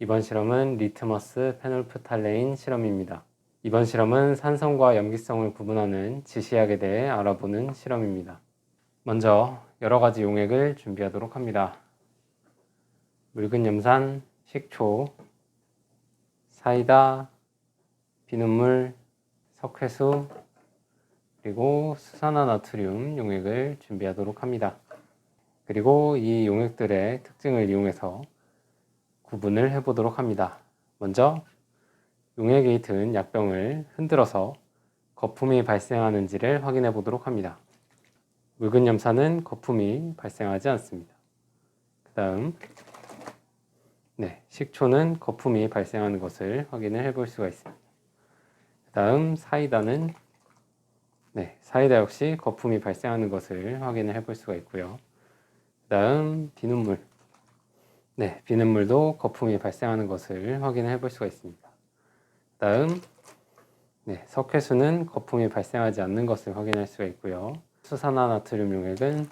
이번 실험은 리트머스 페놀프탈레인 실험입니다. 이번 실험은 산성과 염기성을 구분하는 지시약에 대해 알아보는 실험입니다. 먼저 여러 가지 용액을 준비하도록 합니다. 묽은 염산, 식초, 사이다, 비눗물, 석회수, 그리고 수산화나트륨 용액을 준비하도록 합니다. 그리고 이 용액들의 특징을 이용해서 구분을 해보도록 합니다. 먼저 용액이 든 약병을 흔들어서 거품이 발생하는지를 확인해 보도록 합니다. 묽은 염산은 거품이 발생하지 않습니다. 그 다음 식초는 거품이 발생하는 것을 확인을 해볼 수가 있습니다. 그 다음 사이다는 사이다 역시 거품이 발생하는 것을 확인을 해볼 수가 있고요. 그 다음 비눗물, 비눗물도 거품이 발생하는 것을 확인해 볼 수가 있습니다. 다음 석회수는 거품이 발생하지 않는 것을 확인할 수가 있고요. 수산화나트륨 용액은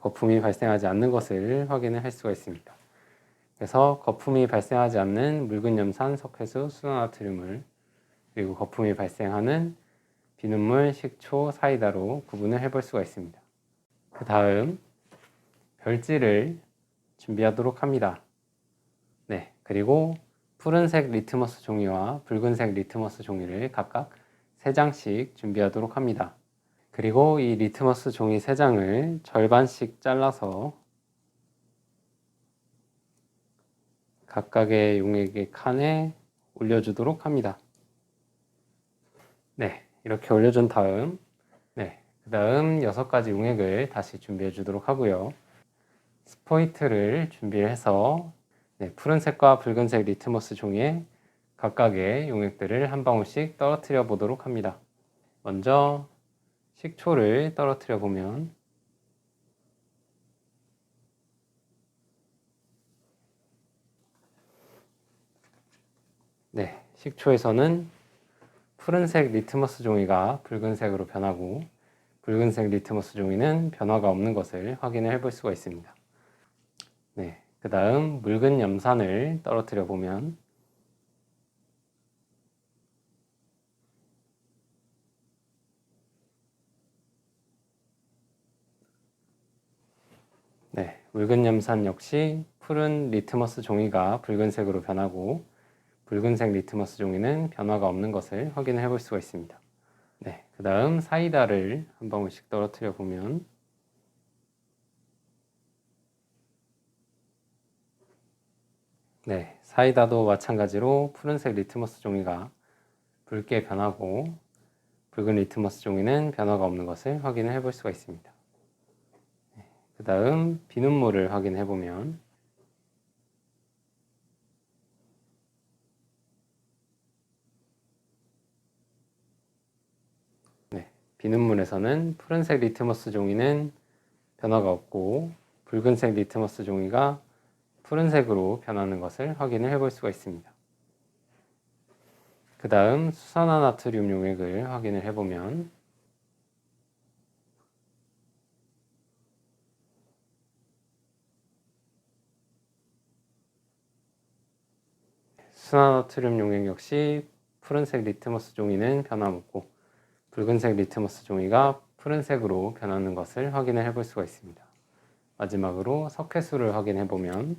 거품이 발생하지 않는 것을 확인을 할 수가 있습니다. 그래서 거품이 발생하지 않는 묽은 염산, 석회수, 수산화나트륨을 그리고 거품이 발생하는 비눗물, 식초, 사이다로 구분을 해볼 수가 있습니다. 그 다음 별지를 준비하도록 합니다. 그리고 푸른색 리트머스 종이와 붉은색 리트머스 종이를 각각 3장씩 준비하도록 합니다. 그리고 이 리트머스 종이 3장을 절반씩 잘라서 각각의 용액의 칸에 올려주도록 합니다. 이렇게 올려준 다음 그 다음 6가지 용액을 다시 준비해 주도록 하고요. 스포이트를 준비해서 푸른색과 붉은색 리트머스 종이에 각각의 용액들을 한 방울씩 떨어뜨려 보도록 합니다. 먼저 식초를 떨어뜨려 보면 식초에서는 푸른색 리트머스 종이가 붉은색으로 변하고 붉은색 리트머스 종이는 변화가 없는 것을 확인을 해볼 수가 있습니다. 그 다음 묽은 염산을 떨어뜨려 보면 묽은 염산 역시 푸른 리트머스 종이가 붉은색으로 변하고 붉은색 리트머스 종이는 변화가 없는 것을 확인을 해볼 수가 있습니다. 그 다음 사이다를 한 방울씩 떨어뜨려 보면 사이다도 마찬가지로 푸른색 리트머스 종이가 붉게 변하고 붉은 리트머스 종이는 변화가 없는 것을 확인을 해볼 수가 있습니다. 그 다음 비눗물을 확인해 보면 비눗물에서는 푸른색 리트머스 종이는 변화가 없고 붉은색 리트머스 종이가 푸른색으로 변하는 것을 확인을 해볼 수가 있습니다. 그 다음 수산화나트륨 용액을 확인을 해보면 수산화나트륨 용액 역시 푸른색 리트머스 종이는 변함없고 붉은색 리트머스 종이가 푸른색으로 변하는 것을 확인을 해볼 수가 있습니다. 마지막으로 석회수를 확인해 보면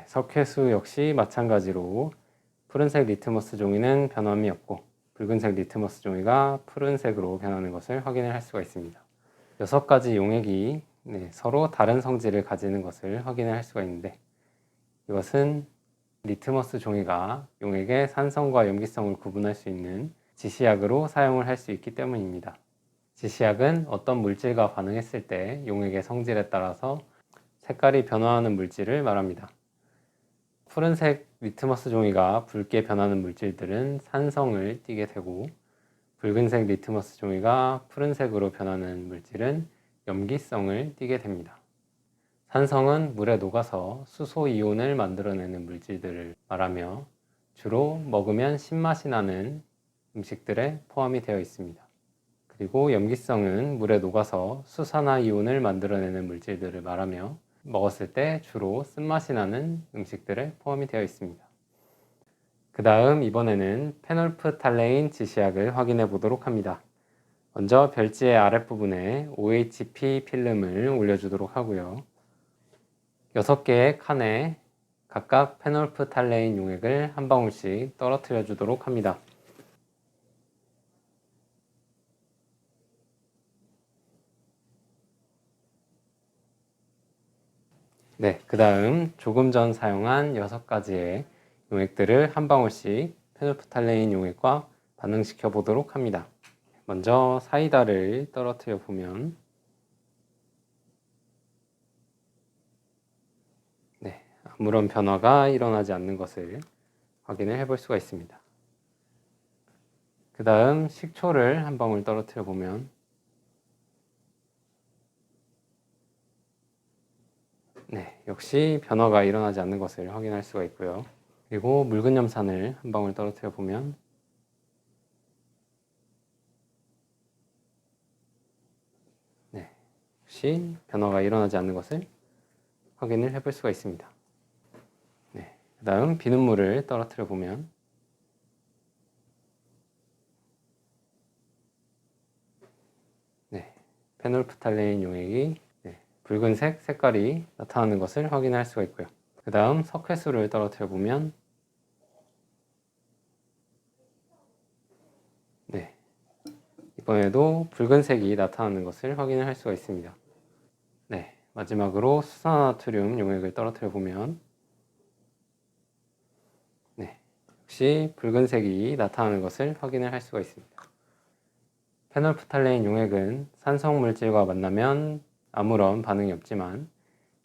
석회수 역시 마찬가지로 푸른색 리트머스 종이는 변함이 없고 붉은색 리트머스 종이가 푸른색으로 변하는 것을 확인을 할 수가 있습니다. 6가지 용액이 서로 다른 성질을 가지는 것을 확인을 할 수가 있는데 이것은 리트머스 종이가 용액의 산성과 염기성을 구분할 수 있는 지시약으로 사용을 할 수 있기 때문입니다. 지시약은 어떤 물질과 반응했을 때 용액의 성질에 따라서 색깔이 변화하는 물질을 말합니다. 푸른색 리트머스 종이가 붉게 변하는 물질들은 산성을 띠게 되고 붉은색 리트머스 종이가 푸른색으로 변하는 물질은 염기성을 띠게 됩니다. 산성은 물에 녹아서 수소 이온을 만들어내는 물질들을 말하며 주로 먹으면 신맛이 나는 음식들에 포함이 되어 있습니다. 그 그리고 염기성은 물에 녹아서 수산화이온을 만들어내는 물질들을 말하며 먹었을 때 주로 쓴맛이 나는 음식들에 포함이 되어 있습니다. 그 다음 이번에는 페놀프탈레인 지시약을 확인해 보도록 합니다. 먼저 별지의 아랫부분에 OHP 필름을 올려주도록 하고요. 6개의 칸에 각각 페놀프탈레인 용액을 한 방울씩 떨어뜨려 주도록 합니다. 네, 그 다음 조금 전 사용한 6가지의 용액들을 한 방울씩 페놀프탈레인 용액과 반응시켜 보도록 합니다. 먼저 사이다를 떨어뜨려 보면 아무런 변화가 일어나지 않는 것을 확인을 해볼 수가 있습니다. 그 다음 식초를 한 방울 떨어뜨려 보면 역시 변화가 일어나지 않는 것을 확인할 수가 있고요. 그리고 묽은 염산을 한 방울 떨어뜨려 보면 역시 변화가 일어나지 않는 것을 확인을 해볼 수가 있습니다. 그 다음 비눗물을 떨어뜨려 보면 페놀프탈레인 용액이 붉은색 색깔이 나타나는 것을 확인할 수가 있고요. 그 다음 석회수를 떨어뜨려 보면 이번에도 붉은색이 나타나는 것을 확인을 할 수가 있습니다. 마지막으로 수산화나트륨 용액을 떨어뜨려 보면 역시 붉은색이 나타나는 것을 확인을 할 수가 있습니다. 페놀프탈레인 용액은 산성 물질과 만나면 아무런 반응이 없지만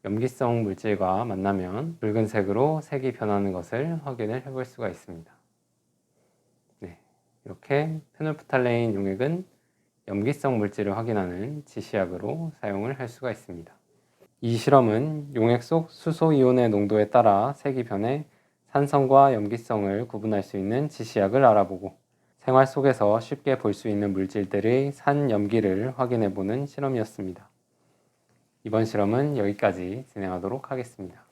염기성 물질과 만나면 붉은색으로 색이 변하는 것을 확인을 해볼 수가 있습니다. 이렇게 페놀프탈레인 용액은 염기성 물질을 확인하는 지시약으로 사용을 할 수가 있습니다. 이 실험은 용액 속 수소이온의 농도에 따라 색이 변해 산성과 염기성을 구분할 수 있는 지시약을 알아보고 생활 속에서 쉽게 볼 수 있는 물질들의 산염기를 확인해 보는 실험이었습니다. 이번 실험은 여기까지 진행하도록 하겠습니다.